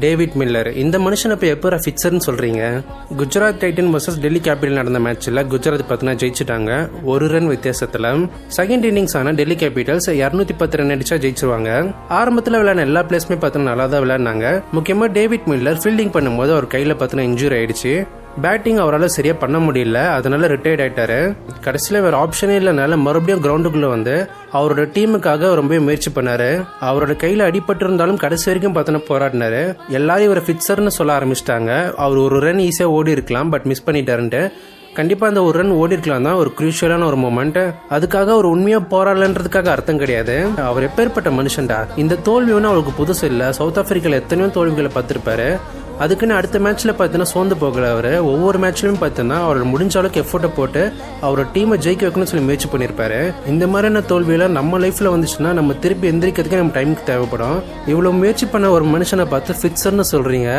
David Miller. இந்த மனுஷனை இப்போ எப்போ ஃபிக்சர்னு சொல்றீங்க? Gujarat Titan versus Delhi capital நடந்த மேட்ச்ல குஜராத் பார்த்தீங்கன்னா ஜெயிச்சிட்டாங்க 1 ரன் வித்தியாசத்துல. செகண்ட் இன்னிங்ஸ் ஆன டெல்லி கேபிட்டல்ஸ் 210 ரன் அடிச்சா ஜெயிச்சிருவாங்க. ஆரம்பத்தில் விளையாட எல்லா பிளேஸ்மே பார்த்தீங்கன்னா நல்லா தான் விளையாடினாங்க. முக்கியமா டேவிட் மில்லர் ஃபீல்டிங் பண்ணும்போது அவர் கையில பார்த்தீங்கன்னா இன்ஜூரி ஆயிடுச்சு. பேட்டிங் அவரால் சரியா பண்ண முடியல, அதனால ரிட்டையர்ட் ஆயிட்டாரு. கடைசியில் வேற ஆப்ஷனே இல்லைனால மறுபடியும் கிரவுண்டுக்குள்ள வந்து அவரோட டீமுக்காக ரொம்ப முயற்சி பண்ணாரு. அவரோட கையில அடிபட்டு இருந்தாலும் கடைசி வரைக்கும் பார்த்தோன்னா போராடினாரு. எல்லாரும் இவரை ஃபிக்சர்னு சொல்ல ஆரம்பிச்சிட்டாங்க. அவர் 1 ரன் ஈஸியா ஓடி இருக்கலாம், பட் மிஸ் பண்ணிட்டாருன்ட்டு. கண்டிப்பா அந்த 1 ரன் ஓடி இருக்கலாம் தான் ஒரு குரூஷியலான ஒரு மொமெண்ட். அதுக்காக அவர் உண்மையா போராடலன்றதுக்காக அர்த்தம் கிடையாது. அவர் எப்பேற்பட்ட மனுஷன்டா. இந்த தோல்வி ஒன்றும் அவருக்கு புதுசு இல்ல. சவுத் ஆப்பிரிக்கால எத்தனையோ தோல்விகளை பார்த்திருப்பாரு. அதுக்குன்னு அடுத்த மேட்ச்ல பார்த்தீங்கன்னா சோர்ந்து போகல. அவர் ஒவ்வொரு மேட்ச்லயும் பார்த்தீங்கன்னா அவர் முடிஞ்ச அளவுக்கு எஃபோர்ட்டை போட்டு அவரோட டீமை ஜெயிக்க வைக்கணும்னு சொல்லி முயற்சி பண்ணியிருப்பாரு. இந்த மாதிரியான தோல்வியெல்லாம் நம்ம லைஃப்ல வந்துச்சுன்னா நம்ம திருப்பி எந்திரிக்கிறதுக்கு நம்ம டைமுக்கு தேவைப்படும். இவ்வளவு முயற்சி பண்ண ஒரு மனுஷனை பார்த்து ஃபிக்சர்னு சொல்றீங்க.